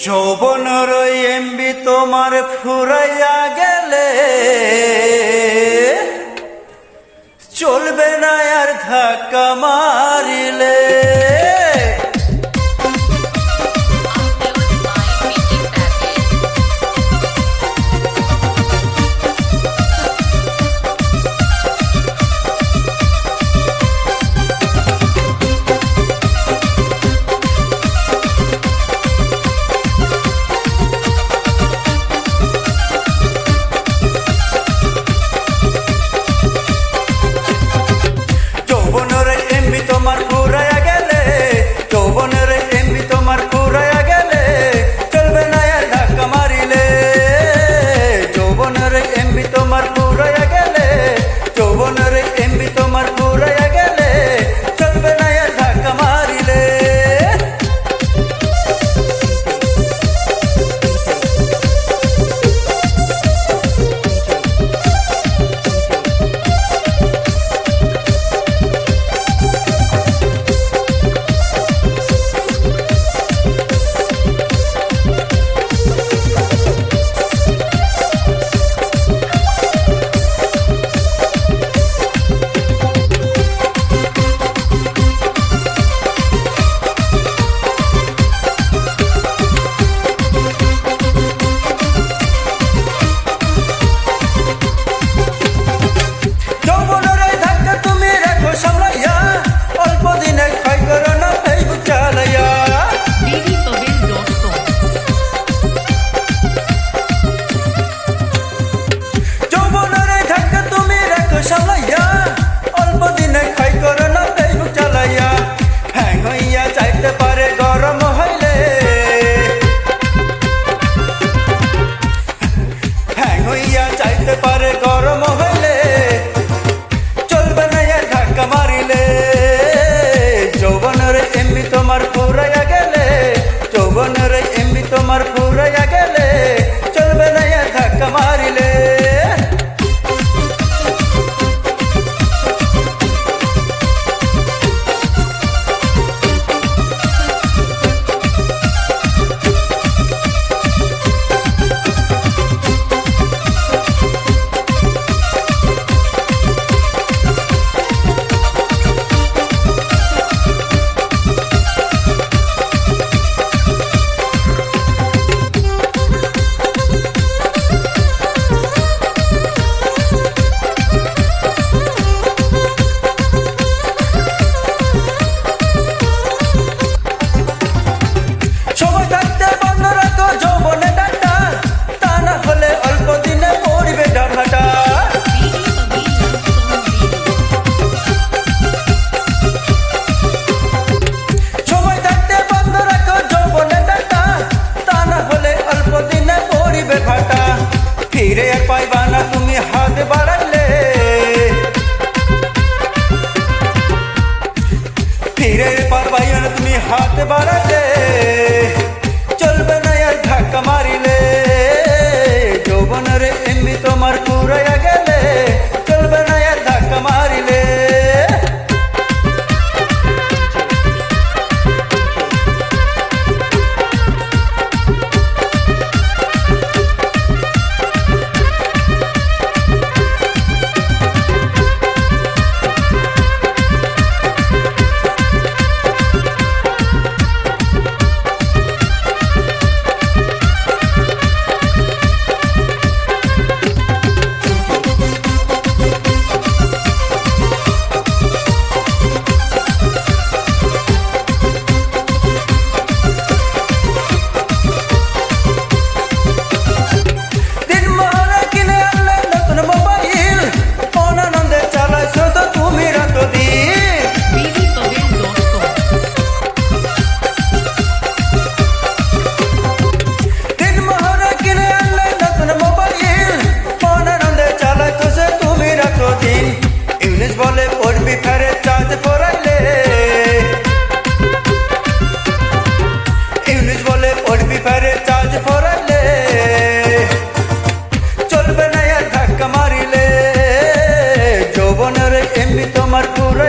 যৌবনের এমবি তোমার ফুরাইয়া গেলে চলবে না আর ধাক্কা মারিলে। তোমার ফুরাইয়া গেলে যৌবনের এমবি তোমার ফুরাইয়া গেলে চলবে না আর ধাক্কা মারিলে। যৌবনের এমবি তোমার ফুরাইয়া গেলে যৌবনের এমবি তোমার ফুরাইয়া গেলে চলবে না আর ধাক্কা মারিলে। অল্প দিনে খাই করো না ফেসবুক চালাইয়া হ্যাং হইয়া চাইতে পারে গরম হইলে। হ্যাং হইয়া চাইতে পারে গরম হইলে চলবে না আর ধাক্কা মারিলে। যৌবনের এমবি তোমার ফুরাইয়া গেলে যৌবনের এমবি তোমার ফুরাইয়া গেলে চলবে না আর ধাক্কা মারিলে। সময় থাকতে বন্ধ রাখো যৌবনে ডাটা তা না হলে অল্প দিনে পড়বে ডাটা। সময় থাকতে বন্ধ রাখো যৌবনে ডাটা তা না হলে অল্প দিনে পড়বে ফাটা। ফিরে আর পাইবা না তুমি হাত বাড়ালে ফিরে পারবাই না তুমি হাত বাড়ালে চলবে না আর ধাক্কা মারিলে। যৌবনের এমবি তোমার ফুরাইয়া গেলে চলবে না আর ধাক্কা মারিলে। বলে পড়বি ফেরে চার্জ পড়াইলে ইউনিস বলে পড়বি ফেরে চার্জ পড়াইলে চলবে না আর ধাক্কা মারিলে। যৌবনের এমবি তোমার পুরো